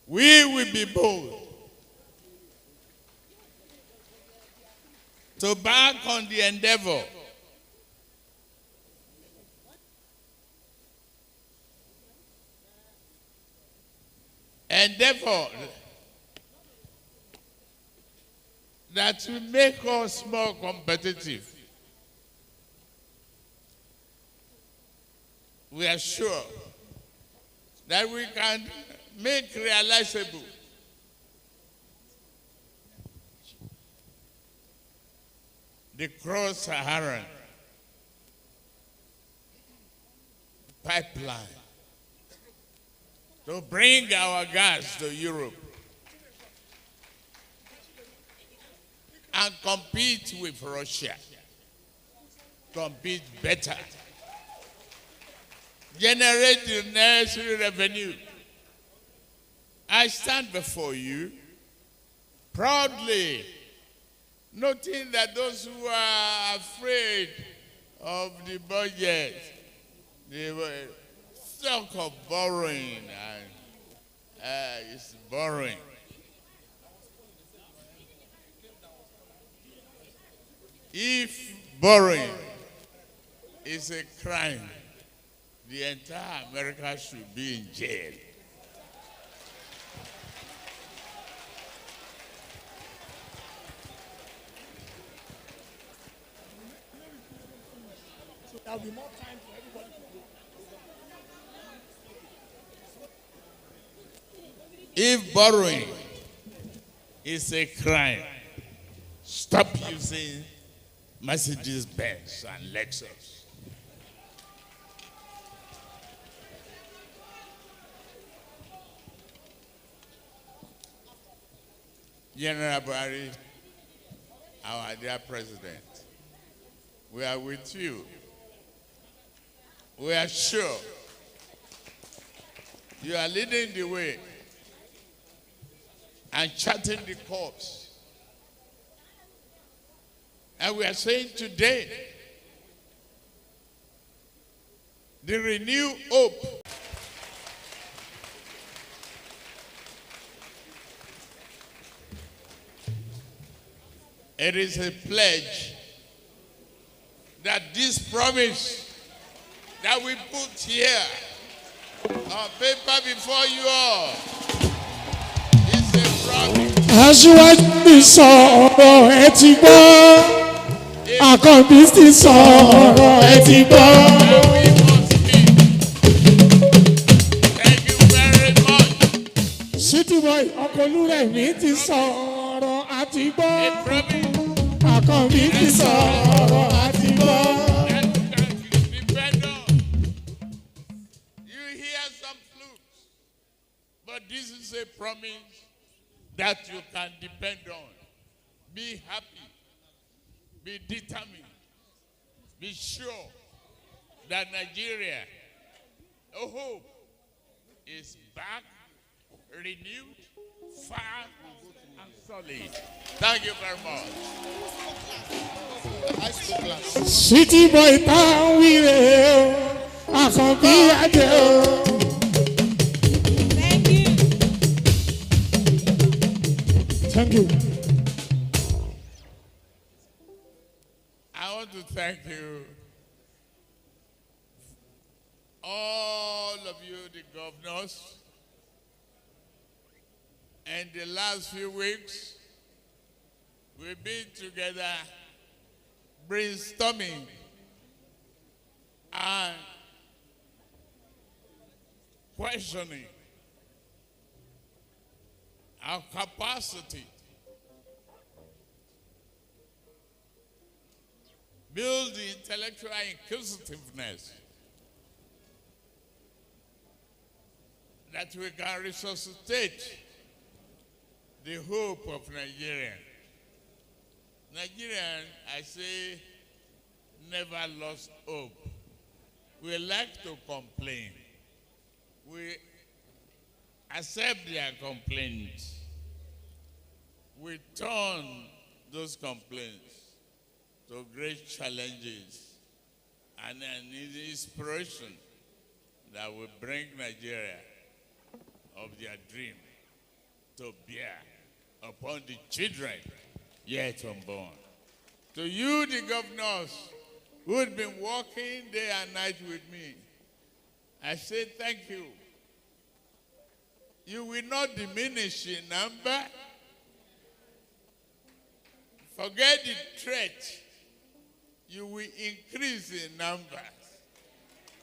We will be bold to back on the endeavor that will make us more competitive. We are sure that we can make realizable the cross-Saharan pipeline to bring our gas to Europe and compete with Russia, compete better, generate the necessary revenue. I stand before you proudly, noting that those who are afraid of the budget, they were talk of borrowing, and it's borrowing. If borrowing is a crime, the entire America should be in jail. So there will be more time for everybody to go. If borrowing is a crime, stop using Mercedes-Benz and Lexus. General Buhari, our dear president, we are with you. We are sure you are leading the way and charting the course. And we are saying today, the renewed hope it is a pledge that this promise that we put here on paper before you all is a promise. Aṣíwájú ti sọ ọ̀rọ̀ ẹ ti gbọ́. Àkànbí ti sọ ọ̀rọ̀ ẹ ti gbọ́. Thank you very much. City boy ọkọ̀ Olúrẹ̀mí ti sọ ọ̀rọ̀ àti gbọ́. A promise Àkànbí ti sọ ọ̀rọ̀ àti gbọ́. that you can depend on. You hear some flukes, but this is a promise that you can depend on. Be happy, be determined, be sure that Nigeria, a hope, is back, renewed, far, and solid. Thank you very much. City boy tá ń wíre o. Àkànbí adé o. Thank you. Thank you. I want to thank you, all of you, the governors. And the last few weeks, we've been together brainstorming and questioning our capacity, build the intellectual inquisitiveness that we can resuscitate the hope of Nigeria. Nigerian, I say, never lost hope. We like to complain. We accept their complaints. We turn those complaints to great challenges and an inspiration that will bring Nigeria of their dream to bear upon the children yet unborn. To you, the governors, who have been working day and night with me, I say thank you. You will not diminish in number. Forget the threat. You will increase in numbers.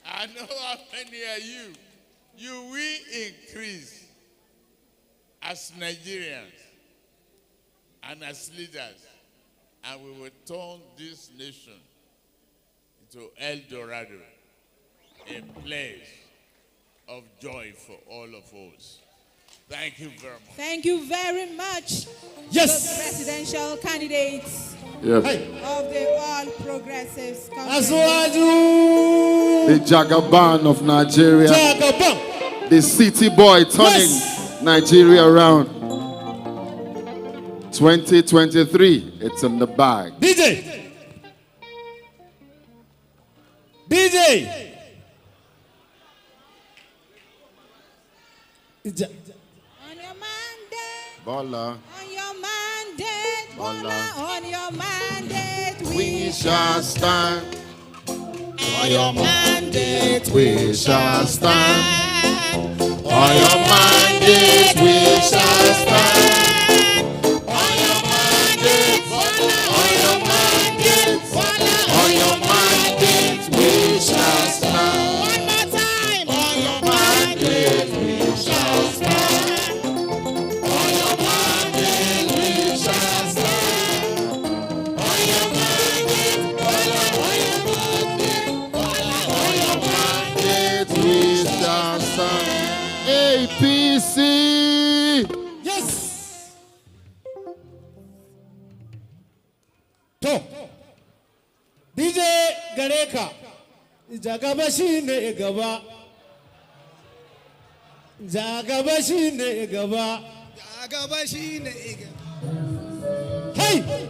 I know how many are you. You will increase as Nigerians and as leaders. And we will turn this nation into El Dorado, a place of joy for all of us. Thank you very much. Thank you very much. Yes. The presidential candidates Yes. of the All Progressives Congress. Aṣíwájú. The Jagaban of Nigeria. Jagaban. The city boy turning Yes. Nigeria around. 2023, it's in the bag. DJ. DJ. On your mandate. Bola. On your mandate. Bola. On your mandate. We shall stand. On your mandate. We shall stand. On your mandate, we shall stand. On your mandate, on your mandate, on your mandate, we shall stand. One more time. On your mandate, we shall stand. On your mandate, we shall stand. On your mandate, on your mandate, we shall stand. APC. Yes. To. DJ Gareka. Jagaba shine gaba. Jagaba shine gaba. Jagaba shine gaba. Hey. Hey!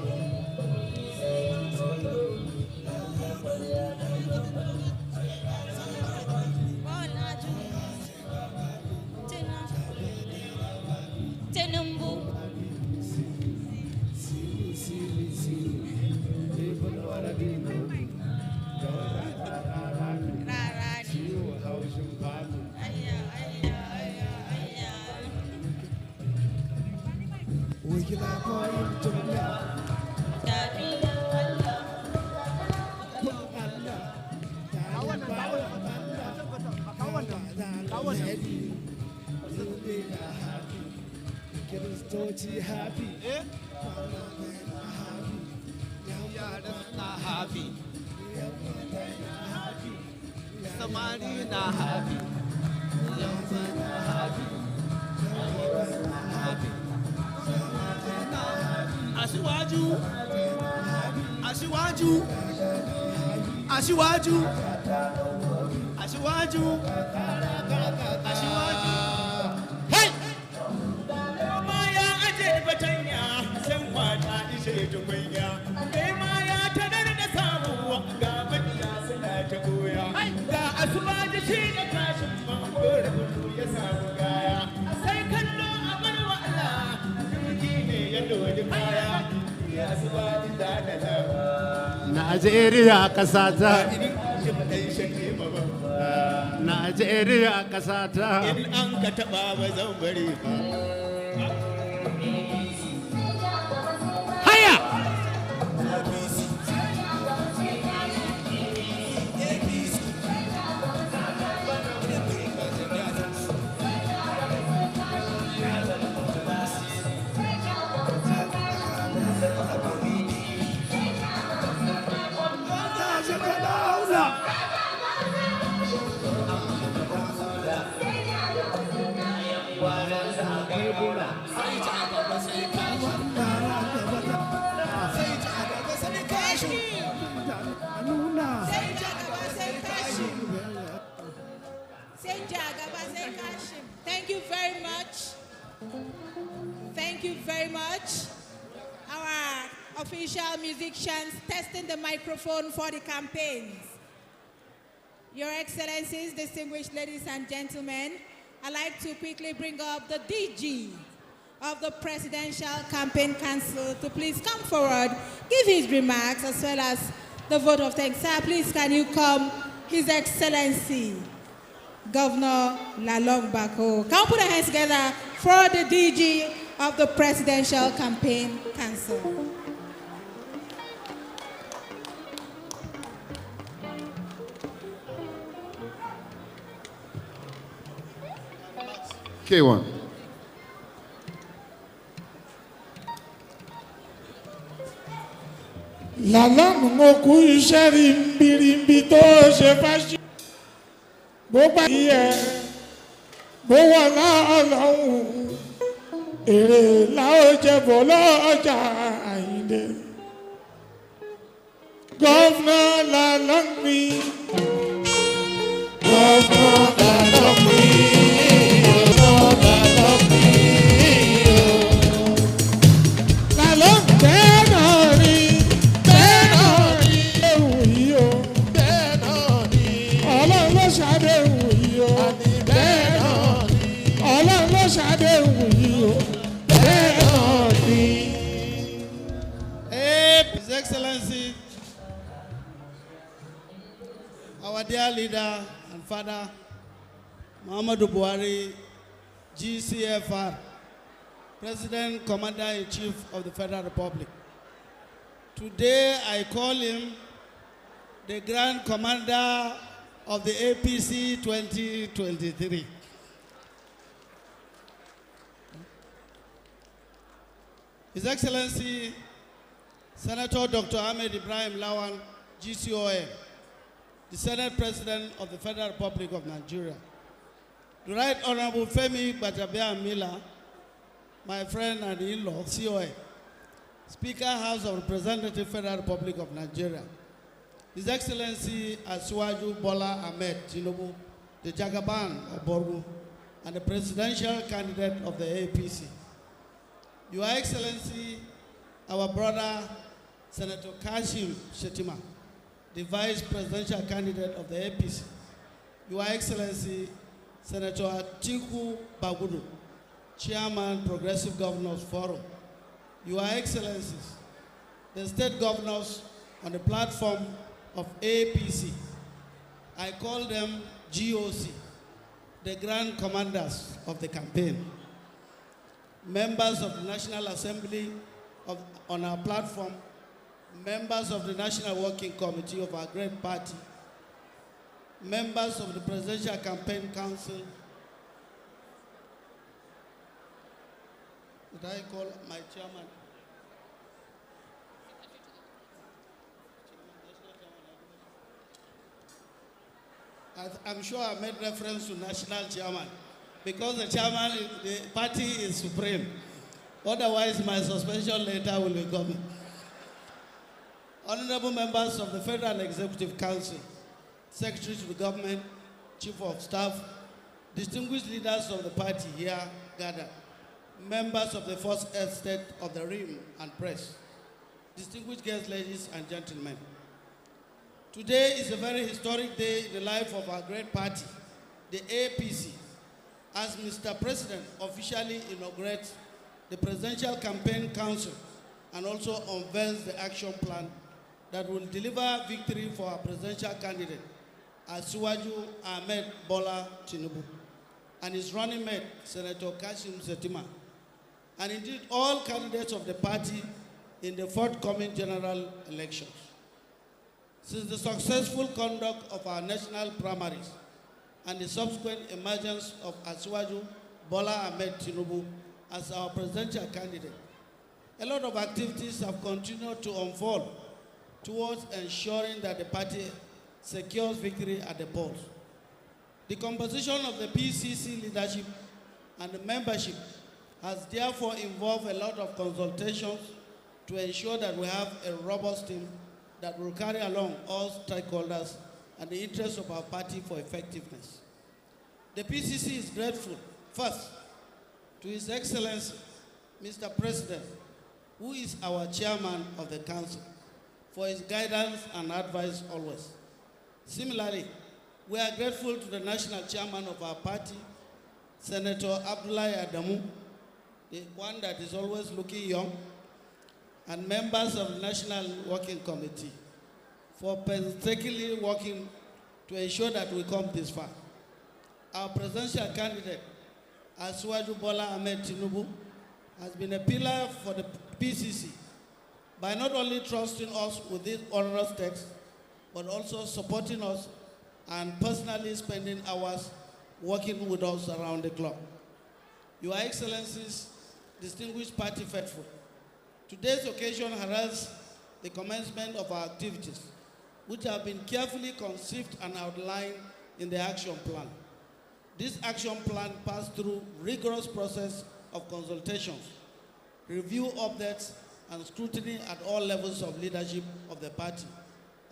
Najeriya kasata. Najeriya kasata. In an ka taɓa ba zan bari ba. Haya! Thank you very much. Thank you very much. Our official musicians testing the microphone for the campaigns. Your Excellencies, distinguished ladies and gentlemen, I'd like to quickly bring up the DG of the Presidential Campaign Council to please come forward, give his remarks as well as the vote of thanks. Sir, please can you come, His Excellency, Governor Lalong Bako. Can we put our hands together for the DG of the Presidential Campaign Council? K1. Lálọ́nù mo kú iṣẹ́ rimbirimbi tó ṣe fáṣí. Bó bá yẹ bó wọ̀ láọ̀lọ́hùn èrè láò jẹ̀bọ̀ lọ́jà Àyìndé. Gọ́fúnà Lálọ́mí. Gọ́fúnà Lálọ́mí. His Excellency, our dear leader and father, Muhammadu Buhari, GCFR, President Commander-in-Chief of the Federal Republic. Today I call him the Grand Commander of the APC 2023. His Excellency, Senator Dr. Ahmed Ibrahim Lawan, GCON, the Senate President of the Federal Republic of Nigeria. The Right Honorable Femi Gbajabiamila, my friend and in-law, CON, Speaker, House of Representatives, Federal Republic of Nigeria. His Excellency Asiwaju Bola Ahmed Tinubu, the Jagaban of Borgu, and the presidential candidate of the APC. Your Excellency, our brother, Senator Kashim Shettima, the vice presidential candidate of the APC. Your Excellency, Senator Atiku Bagudu, Chairman, Progressive Governors Forum. Your Excellencies, the state governors on the platform of APC. I call them GOC, the grand commanders of the campaign. Members of the National Assembly on our platform, members of the National Working Committee of our great party, members of the Presidential Campaign Council. Did I call my chairman? I'm sure I made reference to national chairman because the chairman, the party is supreme. Otherwise, my suspension letter will be coming. Honorable members of the Federal Executive Council, Secretary to the Government, Chief of Staff, distinguished leaders of the party here gathered, members of the First Estate of the Rim and press, distinguished guests, ladies and gentlemen. Today is a very historic day in the life of our great party, the APC, as Mr. President officially inaugurates the Presidential Campaign Council and also unveils the action plan that will deliver victory for our presidential candidate, Asiwaju Ahmed Bola Tinubu, and his running mate, Senator Kashim Shettima, and indeed all candidates of the party in the forthcoming general elections. Since the successful conduct of our national primaries and the subsequent emergence of Asiwaju Bola Ahmed Tinubu as our presidential candidate, a lot of activities have continued to unfold towards ensuring that the party secures victory at the polls. The composition of the PCC leadership and the membership has therefore involved a lot of consultations to ensure that we have a robust team that will carry along all stakeholders and the interests of our party for effectiveness. The PCC is grateful, first, to His Excellency, Mr. President, who is our chairman of the council, for his guidance and advice always. Similarly, we are grateful to the national chairman of our party, Senator Abdullahi Adamu, the one that is always looking young, and members of the National Working Committee for painstakingly working to ensure that we come this far. Our presidential candidate, Asiwaju Bola Ahmed Tinubu, has been a pillar for the PCC by not only trusting us with this onerous text, but also supporting us and personally spending hours working with us around the clock. Your Excellencies, distinguished party faithful, today's occasion heralds the commencement of our activities, which have been carefully conceived and outlined in the action plan. This action plan passed through rigorous process of consultations, review updates, and scrutiny at all levels of leadership of the party,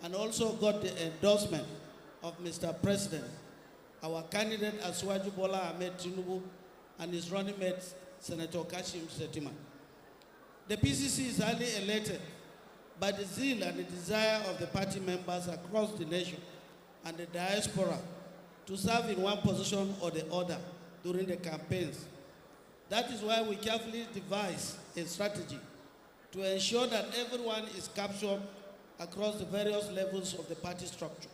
and also got the endorsement of Mr. President, our candidate Asiwaju Bola Ahmed Tinubu, and his running mate, Senator Kashim Shettima. The PCC is highly elated by the zeal and the desire of the party members across the nation and the diaspora to serve in one position or the other during the campaigns. That is why we carefully devised a strategy to ensure that everyone is captured across the various levels of the party structure.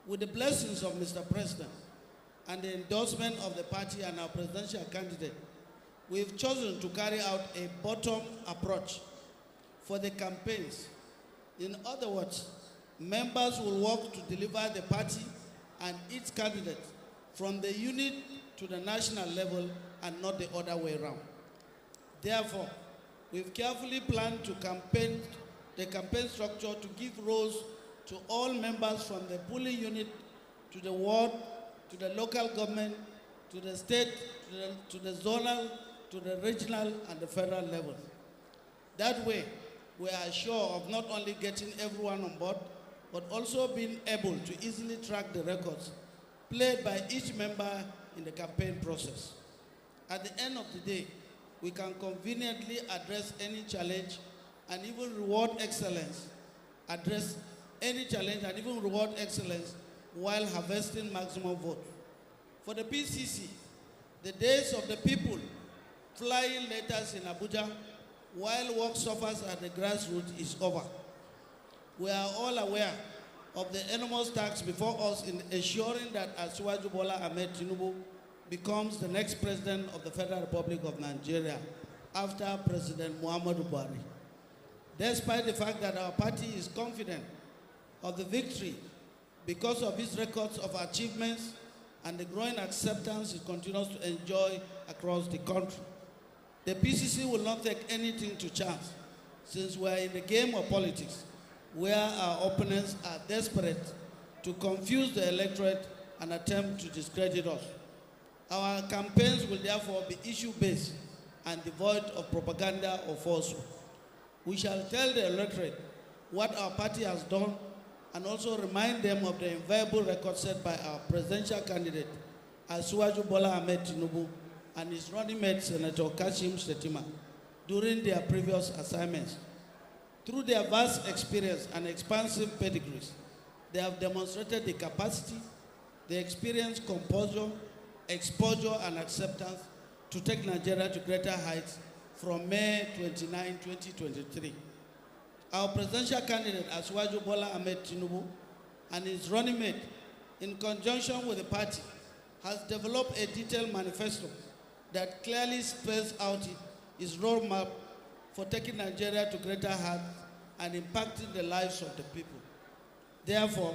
With the blessings of Mr. President and the endorsement of the party and our presidential candidate, we've chosen to carry out a bottom approach for the campaigns. In other words, members will work to deliver the party and its candidate from the unit to the national level and not the other way around. Therefore, we've carefully planned the campaign structure to give roles to all members from the polling unit to the ward, to the local government, to the state, to the zonal, to the regional and the federal levels. That way, we are sure of not only getting everyone on board, but also being able to easily track the records played by each member in the campaign process. At the end of the day, we can conveniently address any challenge and even reward excellence, address any challenge and even reward excellence while harvesting maximum vote. For the PCC, the days of the people flying letters in Abuja while work suffers at the grassroots is over. We are all aware of the enormous task before us in ensuring that Asiwaju Bola Ahmed Tinubu becomes the next president of the Federal Republic of Nigeria after President Muhammadu Buhari. Despite the fact that our party is confident of the victory because of its records of achievements and the growing acceptance it continues to enjoy across the country, the PCC will not take anything to chance, since we are in the game of politics, where our opponents are desperate to confuse the electorate and attempt to discredit us. Our campaigns will therefore be issue-based and devoid of propaganda or falsehood. We shall tell the electorate what our party has done and also remind them of the inviolable record set by our presidential candidate, Asiwaju Bola Ahmed Tinubu, and his running mate, Senator Kashim Shettima, during their previous assignments. Through their vast experience and expansive pedigrees, they have demonstrated the capacity, the experience, composure, exposure, and acceptance to take Nigeria to greater heights from May 29, 2023. Our presidential candidate, Asiwaju Bola Ahmed Tinubu, and his running mate, in conjunction with the party, has developed a detailed manifesto that clearly spells out his roadmap for taking Nigeria to greater heights and impacting the lives of the people. Therefore,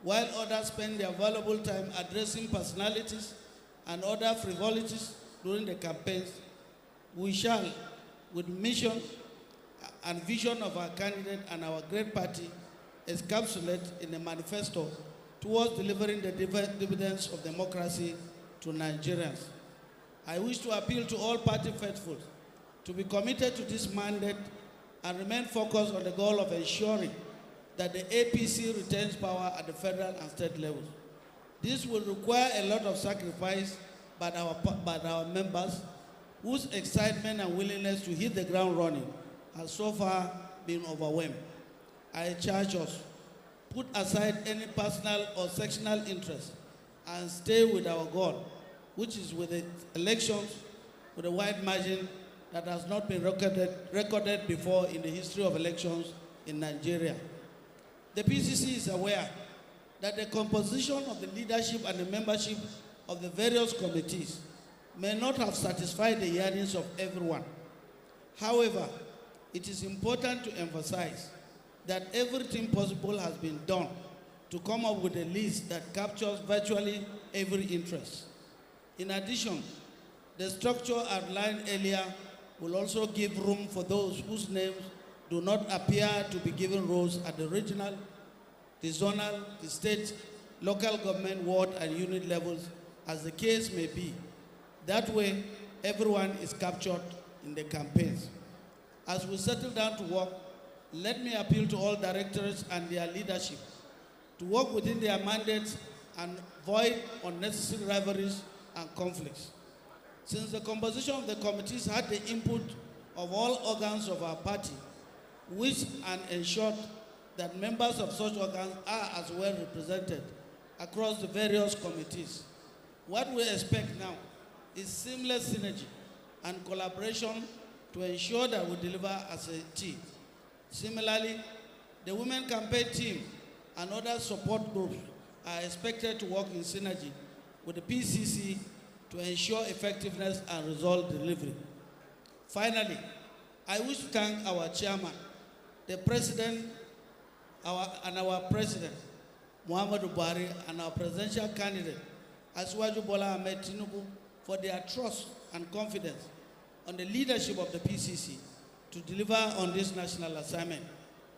while others spend their valuable time addressing personalities and other frivolities during the campaigns, we shall, with mission and vision of our candidate and our great party, encapsulate in a manifesto towards delivering the dividends of democracy to Nigerians. I wish to appeal to all party faithful to be committed to this mandate and remain focused on the goal of ensuring that the APC retains power at the federal and state levels. This will require a lot of sacrifice by our members, whose excitement and willingness to hit the ground running has so far been overwhelmed. I charge us, put aside any personal or sectional interest and stay with our goal, which is with the elections, with a wide margin that has not been recorded before in the history of elections in Nigeria. The PCC is aware that the composition of the leadership and the membership of the various committees may not have satisfied the yearnings of everyone. However, it is important to emphasize that everything possible has been done to come up with a list that captures virtually every interest. In addition, the structure outlined earlier will also give room for those whose names do not appear to be given roles at the regional, the zonal, the state, local government, ward, and unit levels, as the case may be. That way, everyone is captured in the campaigns. As we settle down to work, let me appeal to all directors and their leadership to work within their mandates and avoid unnecessary rivalries and conflicts. Since the composition of the committees had the input of all organs of our party, which and ensured that members of such organs are as well represented across the various committees, what we expect now is seamless synergy and collaboration to ensure that we deliver as a team. Similarly, the women campaign team and other support groups are expected to work in synergy with the PCC to ensure effectiveness and result delivery. Finally, I wish to thank our chairman, the president, our president, Muhammadu Buhari, and our presidential candidate, Asiwaju Bola Ahmed Tinubu, for their trust and confidence on the leadership of the PCC to deliver on this national assignment.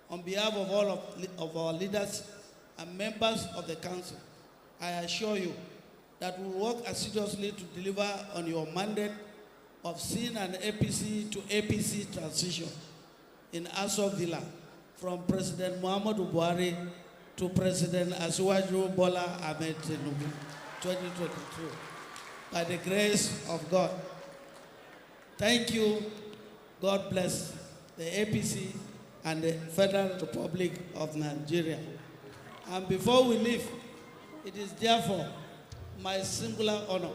On behalf of all of our leaders and members of the council, I assure you that we will work assiduously to deliver on your mandate of seeing an APC to APC transition in Aso Villa from President Muhammadu Buhari to President Asiwaju Bola Ahmed Tinubu, 2022. By the grace of God. Thank you. God bless the APC and the Federal Republic of Nigeria. And before we leave, it is therefore my singular honor.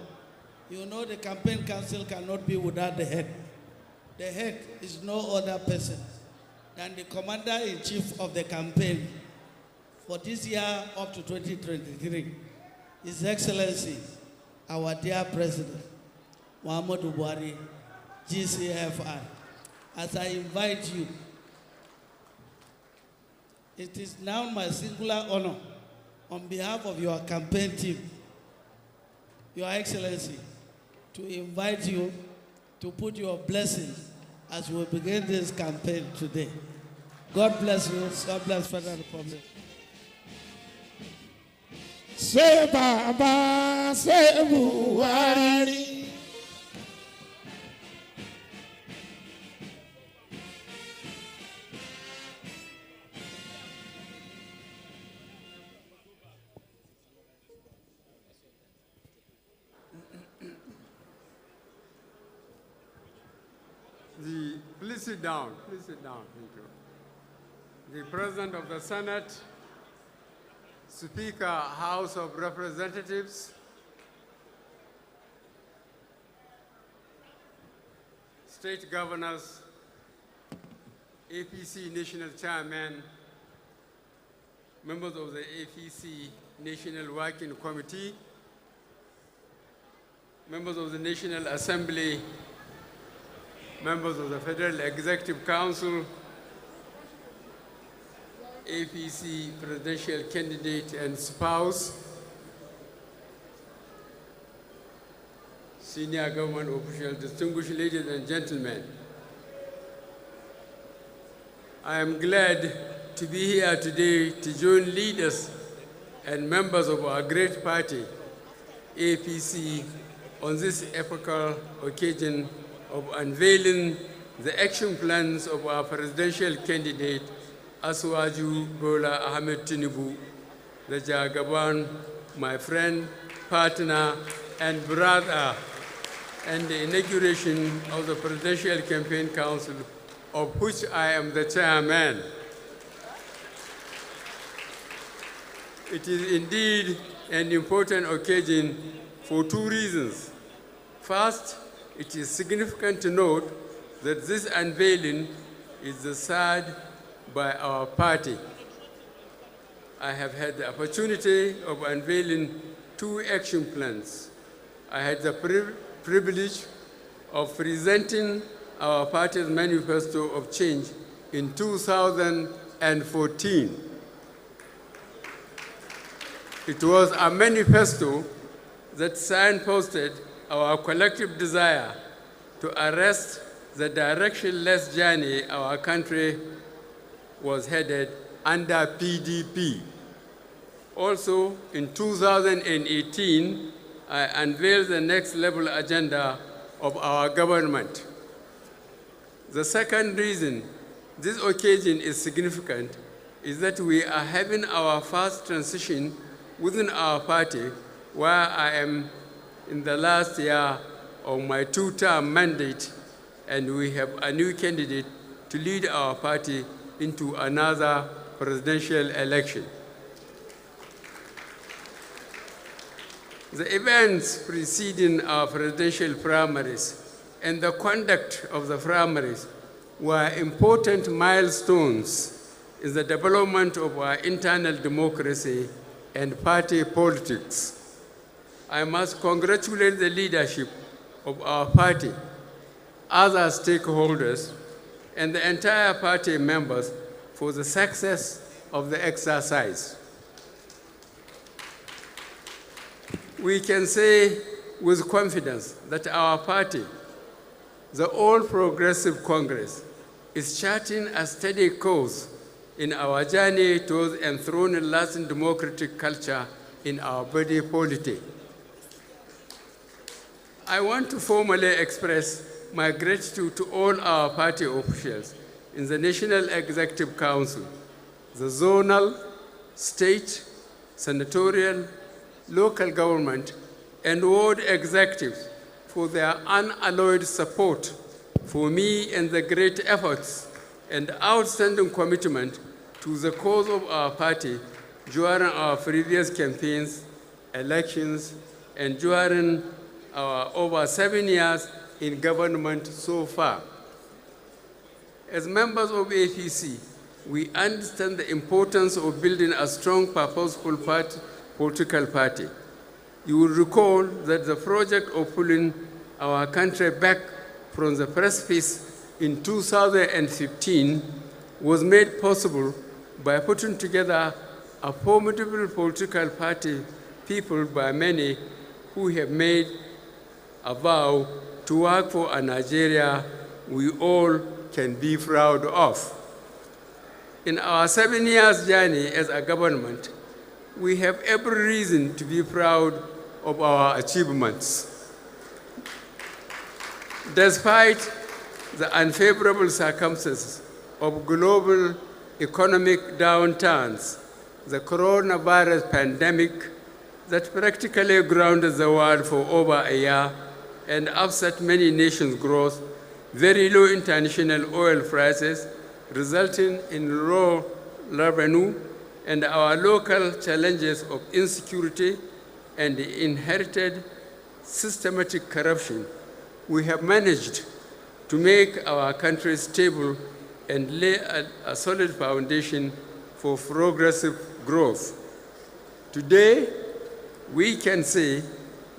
You know the campaign council cannot be without the head. The head is no other person than the commander-in-chief of the campaign for this year up to 2023, His Excellency, our dear President, Muhammadu Buhari, GCFR. As I invite you, it is now my singular honor on behalf of your campaign team, Your Excellency, to invite you to put your blessings as we begin this campaign today. God bless you. God bless Federal Republic. Say Baba, say Buhari. Please sit down. Please sit down. Thank you. The President of the Senate, Speaker, House of Representatives, State Governors, APC National Chairman, members of the APC National Working Committee, members of the National Assembly, members of the Federal Executive Council, APC presidential candidate and spouse, senior government officials, distinguished ladies and gentlemen. I am glad to be here today to join leaders and members of our great party, APC, on this epochal occasion of unveiling the action plans of our presidential candidate, Asiwaju Bola Ahmed Tinubu, the Jagaban, my friend, partner, and brother, and the inauguration of the Presidential Campaign Council, of which I am the chairman. It is indeed an important occasion for two reasons. First, it is significant to note that this unveiling is the third by our party. I have had the opportunity of unveiling 2 action plans. I had the privilege of presenting our party's manifesto of change in 2014. It was a manifesto that signposted our collective desire to arrest the directionless journey our country was headed under PDP. Also, in 2018, I unveiled the next level agenda of our government. The second reason this occasion is significant is that we are having our first transition within our party, where I am in the last year of my 2-term mandate, and we have a new candidate to lead our party into another presidential election. The events preceding our presidential primaries and the conduct of the primaries were important milestones in the development of our internal democracy and party politics. I must congratulate the leadership of our party, other stakeholders, and the entire party members for the success of the exercise. We can say with confidence that our party, the All Progressive Congress, is charting a steady course in our journey towards enthroning lasting democratic culture in our body politic. I want to formally express my gratitude to all our party officials in the National Executive Council, the zonal, state, senatorial, local government, and ward executives for their unalloyed support for me and the great efforts and outstanding commitment to the cause of our party during our previous campaigns, elections, and during our over 7 years in government so far. As members of APC, we understand the importance of building a strong, purposeful political party. You will recall that the project of pulling our country back from the precipice in 2015 was made possible by putting together a formidable political party peopled by many who have made a vow to work for a Nigeria we all can be proud of. In our 7 years journey as a government, we have every reason to be proud of our achievements. Despite the unfavorable circumstances of global economic downturns, the coronavirus pandemic that practically grounded the world for over a year and upset many nations' growth, very low international oil prices, resulting in low revenue, and our local challenges of insecurity and inherited systematic corruption, we have managed to make our country stable and lay a solid foundation for progressive growth. Today, we can say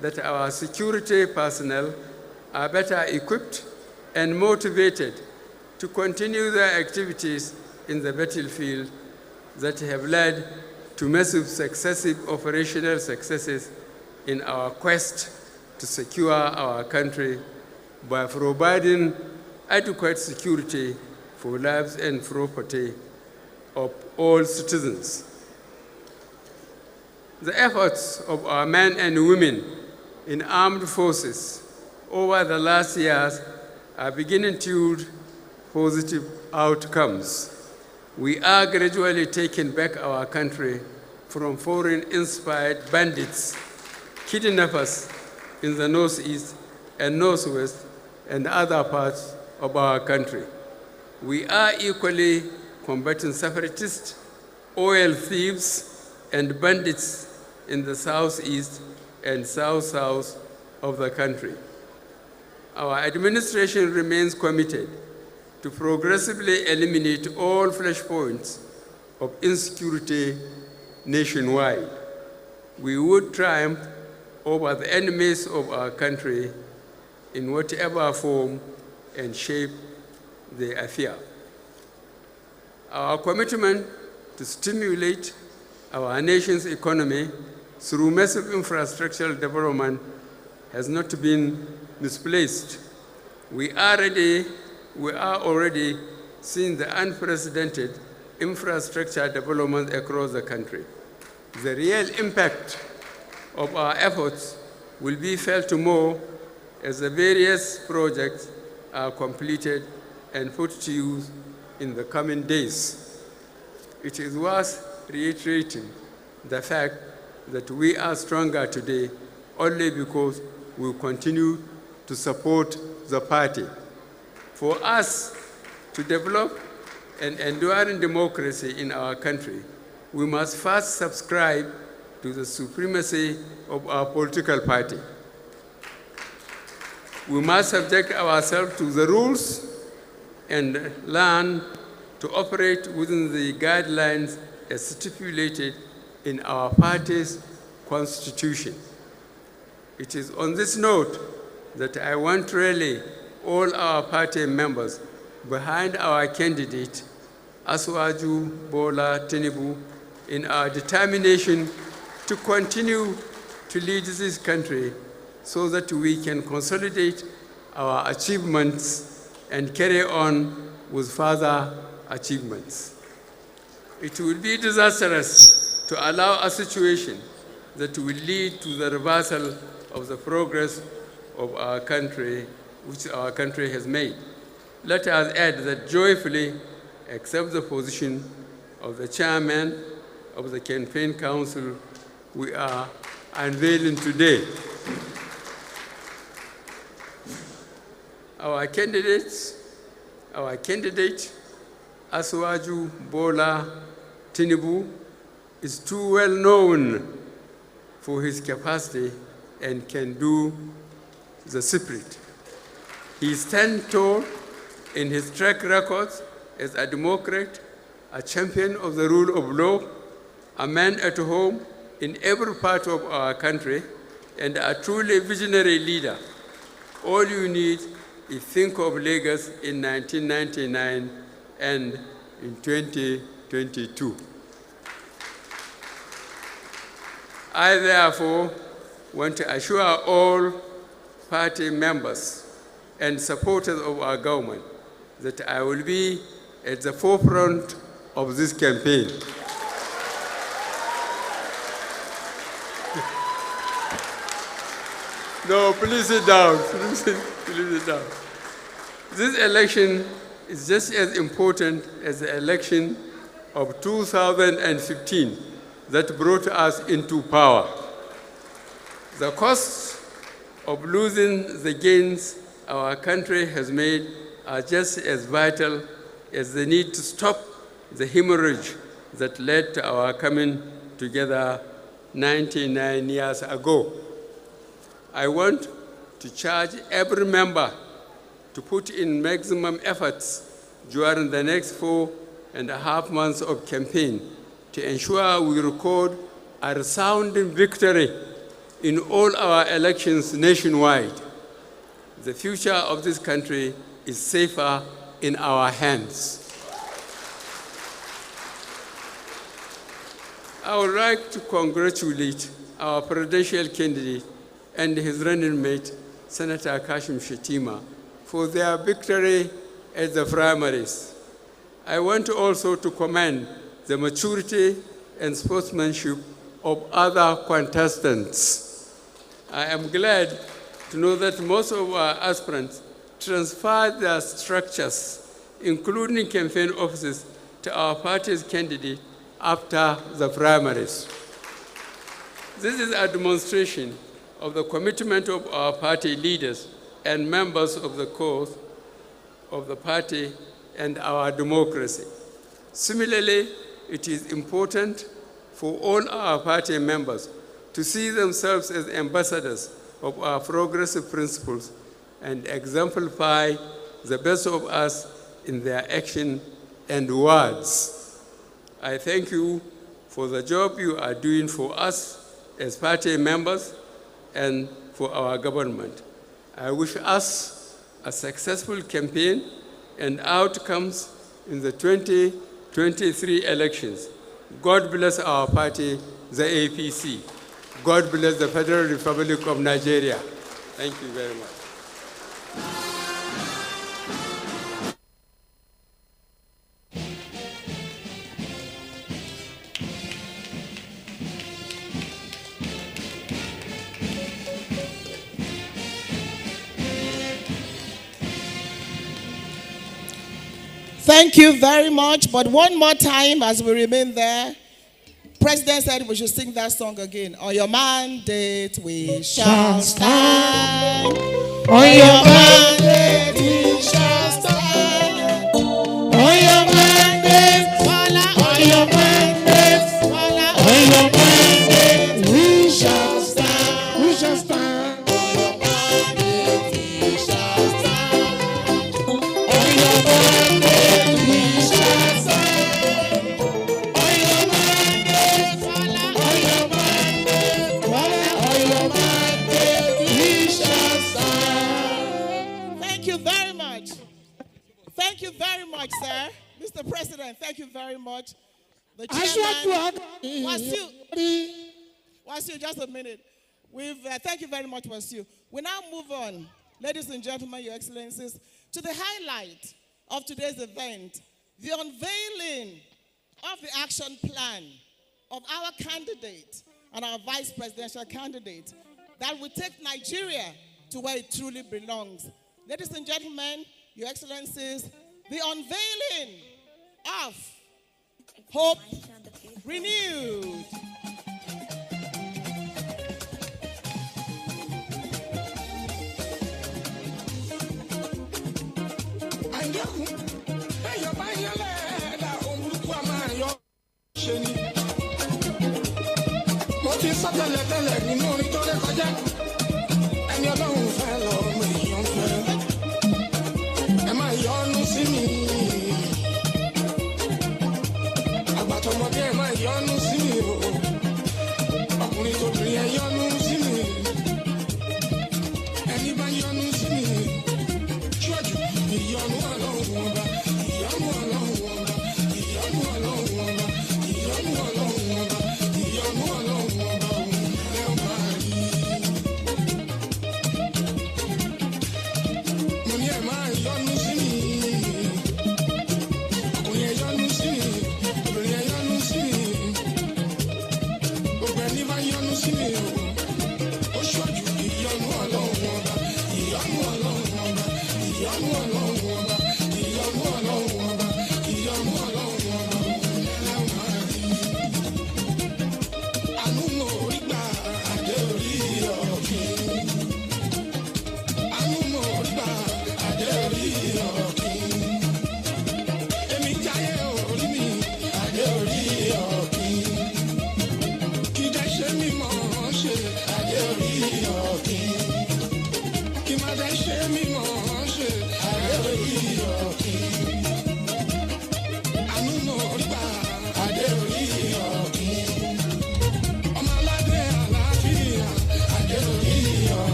that our security personnel are better equipped and motivated to continue their activities in the battlefield that have led to massive successive operational successes in our quest to secure our country by providing adequate security for lives and property of all citizens. The efforts of our men and women in armed forces over the last years are beginning to yield positive outcomes. We are gradually taking back our country from foreign-inspired bandits, kidnappers in the northeast and northwest and other parts of our country. We are equally combating separatists, oil thieves, and bandits in the southeast and south-south of the country. Our administration remains committed to progressively eliminate all flashpoints of insecurity nationwide. We would triumph over the enemies of our country in whatever form and shape they appear. Our commitment to stimulate our nation's economy through massive infrastructural development has not been misplaced. We are already seeing the unprecedented infrastructure development across the country. The real impact of our efforts will be felt more as the various projects are completed and put to use in the coming days. It is worth reiterating the fact that we are stronger today only because we continue to support the party. For us to develop an enduring democracy in our country, we must first subscribe to the supremacy of our political party. We must subject ourselves to the rules and learn to operate within the guidelines as stipulated in our party's constitution. It is on this note that I want to rally all our party members behind our candidate, Asiwaju Bola Tinubu, in our determination to continue to lead this country so that we can consolidate our achievements and carry on with further achievements. It will be disastrous to allow a situation that will lead to the reversal of the progress of our country, which our country has made. Let us add that joyfully accept the position of the chairman of the campaign council we are unveiling today. Our candidate, Asiwaju Bola Tinubu, is too well known for his capacity and can do the spirit. He stands tall in his track record as a Democrat, a champion of the rule of law, a man at home in every part of our country, and a truly visionary leader. All you need is think of Lagos in 1999 and in 2022. I therefore want to assure all party members and supporters of our government that I will be at the forefront of this campaign. No, please sit down. Please sit down. This election is just as important as the election of 2015 that brought us into power. The costs of losing the gains our country has made are just as vital as the need to stop the hemorrhage that led to our coming together 99 years ago. I want to charge every member to put in maximum efforts during the next 4.5 months of campaign to ensure we record a resounding victory in all our elections nationwide. The future of this country is safer in our hands. I would like to congratulate our presidential candidate and his running mate, Senator Kashim Shettima, for their victory at the primaries. I want also to commend the maturity and sportsmanship of other contestants. I am glad to know that most of our aspirants transferred their structures, including campaign offices, to our party's candidate after the primaries. This is a demonstration of the commitment of our party leaders and members of the cause of the party and our democracy. Similarly, it is important for all our party members to see themselves as ambassadors of our progressive principles and exemplify the best of us in their action and words. I thank you for the job you are doing for us as party members and for our government. I wish us a successful campaign and outcomes in the 2023 elections. God bless our party, the APC. God bless the Federal Republic of Nigeria. Thank you very much. Thank you very much. But one more time as we remain there, President said we should sing that song again. On your mandate we shall stand. On your mandate we shall stand. On your mandate, on your mandate, on your mandate we shall stand. We shall stand. On your mandate we shall stand. On your mandate we shall stand. On your mandate, on your mandate, on your mandate we shall stand. Thank you very much. Thank you very much, sir. Mr. President, thank you very much. The chairman, Wasiu, just a minute. Thank you very much, Wasiu. We now move on, ladies and gentlemen, your excellencies, to the highlight of today's event, the unveiling of the action plan of our candidate and our vice presidential candidate that will take Nigeria to where it truly belongs. Ladies and gentlemen, your excellencies, the unveiling of Hope Renewed.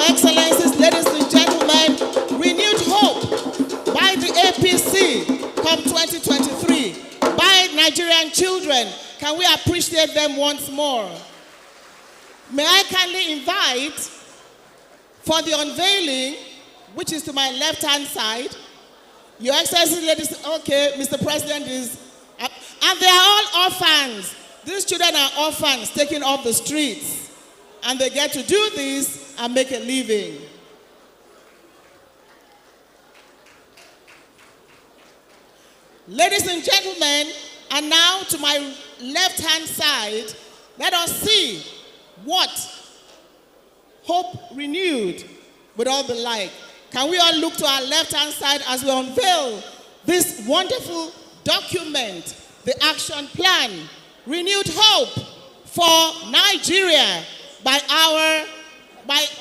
Excellencies, ladies and gentlemen, renewed hope by the APC come 2023, by Nigerian children. Can we appreciate them once more? May I kindly invite for the unveiling, which is to my left-hand side, Your Excellency, ladies, okay, Mr. President is, and they are all orphans. These children are orphans taken off the streets, and they get to do this and make a living. Ladies and gentlemen, and now to my left-hand side, let us see what hope renewed would all be like. Can we all look to our left-hand side as we unveil this wonderful document, the action plan, renewed hope for Nigeria by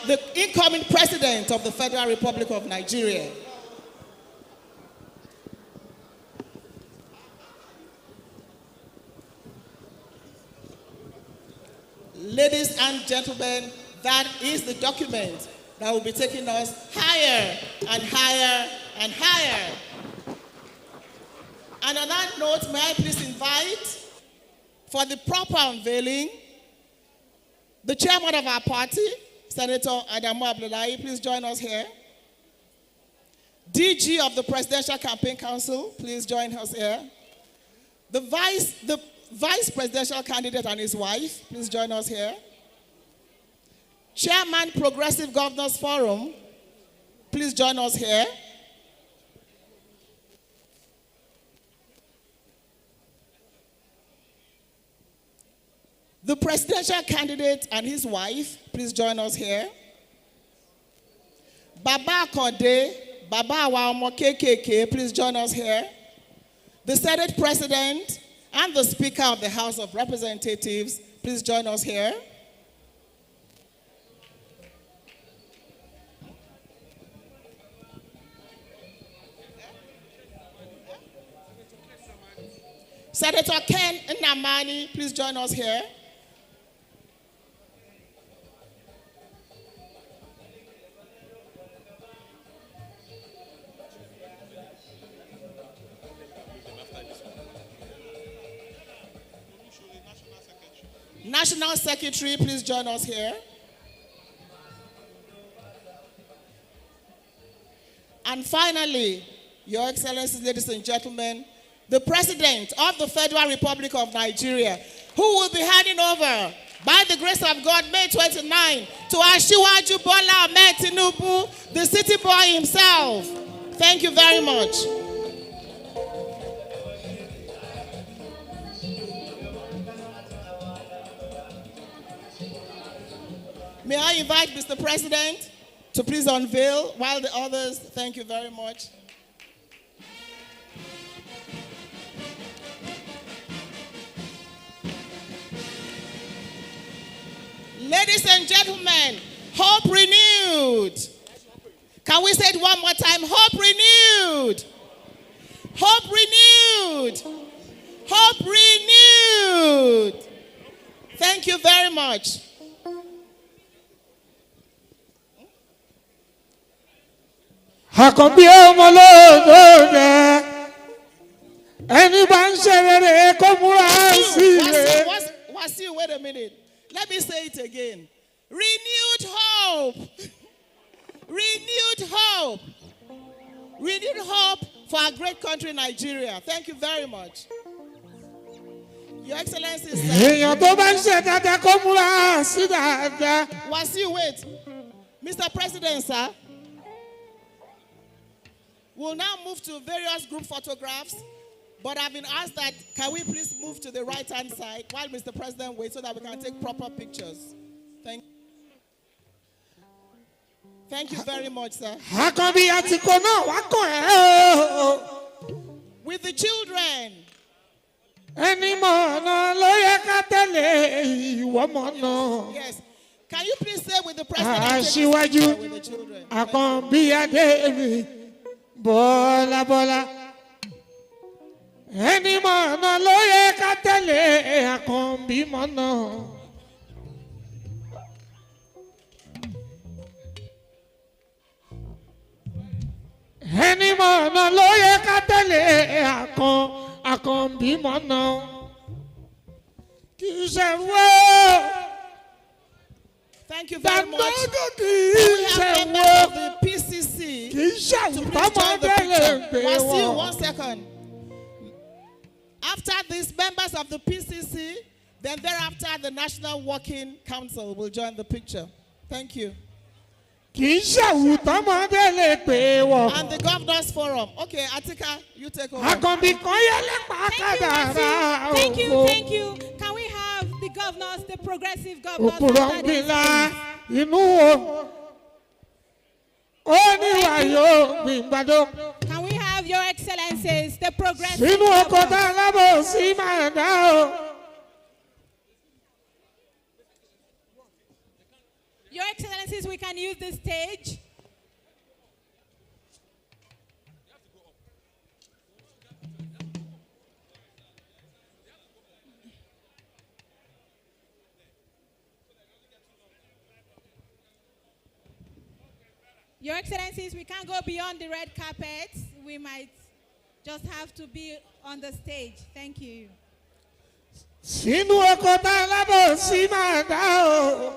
the incoming president of the Federal Republic of Nigeria. Ladies and gentlemen, that is the document that will be taking us higher and higher and higher. And on that note, may I please invite, for the proper unveiling, the chairman of our party, Senator Adamu Abdullahi, please join us here. DG of the Presidential Campaign Council, please join us here. The vice presidential candidate and his wife, please join us here. Chairman, Progressive Governors Forum, please join us here. The presidential candidate and his wife, please join us here. Baba Kode, Baba Awaomo KKK, please join us here. The Senate President and the Speaker of the House of Representatives, please join us here. Senator Ken Nnamani, please join us here. National Secretary, please join us here. And finally, Your Excellencies, ladies and gentlemen, the President of the Federal Republic of Nigeria, who will be handing over, by the grace of God, May 29, to Asiwaju Bola Ahmed Tinubu, the city boy himself. Thank you very much. May I invite Mr. President to please unveil, while the others, thank you very much. Ladies and gentlemen, hope renewed. Can we say it one more time? Hope renewed. Hope renewed. Hope renewed. Thank you very much. Àkànbí ọmọ lóòótọ́ ẹni bá ń ṣe rere kó múra sí rere. Wasiu, wait a minute. Let me say it again. Renewed hope. Renewed hope. Renewed hope for our great country, Nigeria. Thank you very much. Your Excellency, èèyàn tó bá ń ṣe dáadáa kó múra sí dáadáa. Wasiu, wait. Mr. President, sir. We'll now move to various group photographs, but I've been asked that, can we please move to the right-hand side while Mr. President waits so that we can take proper pictures. Thank you very much, sir. Àkànbí àtìkò náà wá kàn ẹ́ o. With the children. Ẹni mọ̀nà ló yẹ ká tẹ̀lé ìwọ mọ̀nà. Yes. Can you please say with the president? Aṣíwájú with the children? Àkànbí Adémi. Bọ́lá bọ́lá ẹni mọ̀nà ló yẹ ká tẹ̀lé Àkànbí mọ̀nà. ẹni mọ̀nà ló yẹ ká tẹ̀lé àkànbí mọ̀nà kì í ṣe wọ́. Thank you very much. Kì í We ṣe have members wọ́. of the PCC Kì í ṣe to please join the àwùjọ lè picture. gbé Wasiu, wọn. 1 second. After these members of the PCC, then thereafter the National Working Council will join the picture. Thank you. Kì í ṣe àwùjọ lè gbé wọn. And the Governors Forum. Okay, Atika, you take over. Àkànbí kan yẹ lẹ́pàá kádàrá Thank you, òfò. thank you. Can we have the governors, the progressive governors? Òpùrọ̀ ń after this, gbìlà please? inú wo. Ó níwà yóò gbìn gbàdó. Can we have your excellencies, the progressive Sínú oko tá governors? a lábò sí máa dá o. Your excellencies, we can use the stage. Your excellencies, we can't go beyond the red carpet. We might just have to be on the stage. Thank you. Sínú oko tá a lábò sí máa dá o.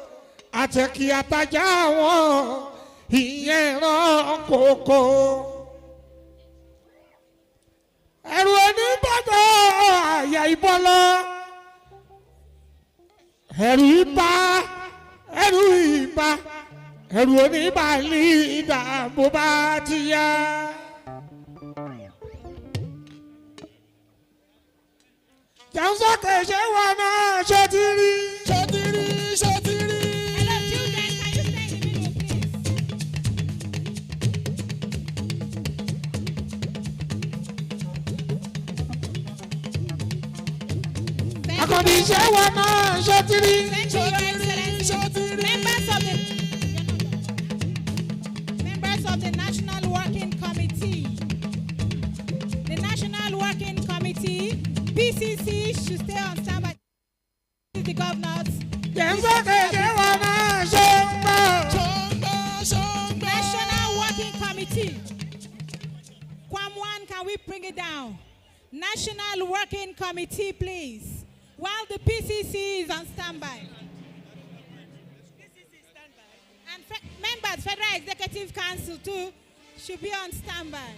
Àtẹ̀kí àtajà wọn ìyẹn ràn kókó. Ẹ̀rù onígbàgbọ́ àyà ìbọ́lọ́. Ẹ̀rù ìbá ẹ̀rù oníbàálì ìdààmú bá ti yá. Jẹun sókè ṣé wọn náà ṣe ti rí. Hello, children. Can you stay in the middle, please? Àkànbí ṣé wọn náà ṣe ti rí. Thank you, Your Excellency. Members of the National Working Committee. The National Working Committee, PCC, should stay on standby. The governors. Jẹun sókè ṣé wọn náà ṣe ń bọ̀. National Working Committee. Kwamwan, can we bring it down? National Working Committee, please. While the PCC is on standby. And members, Federal Executive Council too, should be on standby.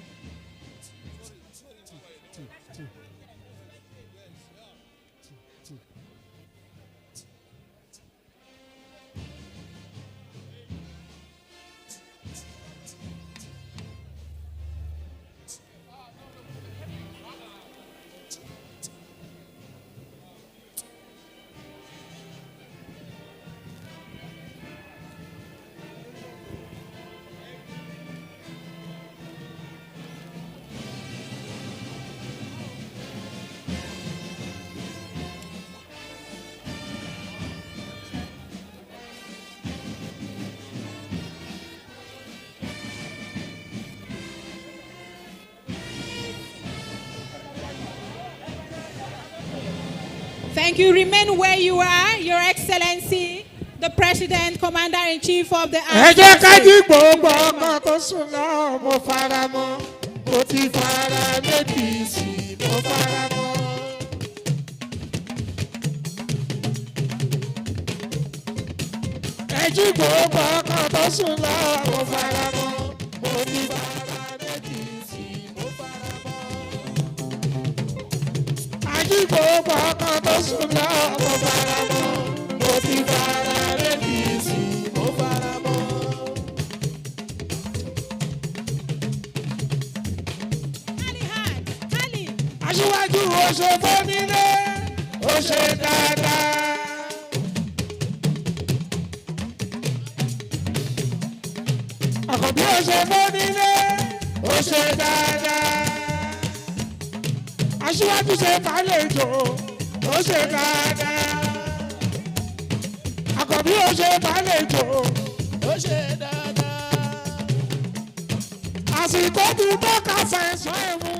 Thank you. Remain where you are, Your Excellency, the President, Commander-in-Chief of the Ẹ Armed jẹ́ ká jí Forces. gbogbo ọmọ tó sùn náà mo fara mọ́. Mo ti fara méjì mo fara mọ́. Ẹ jí gbogbo ọmọ tó sùn náà mo fara mọ́. Mo ti fara méjì mo fara mọ́. Ají gbogbo ọmọ tó sùn náà mo fara mọ́. Mo ti fara méjì mo fara mọ́. Kali hard, Kali. Aṣíwájú ó ṣe fún nílé ó ṣe dáadáa. Àkànbí ó ṣe fún nílé ó ṣe dáadáa. Aṣíwájú ṣe fàlejò ó ṣe dáadáa. Àkànbí ó ṣe fàlejò ó ṣe dáadáa. Àsìkò tí tó kà fẹ̀sán ẹ̀mú.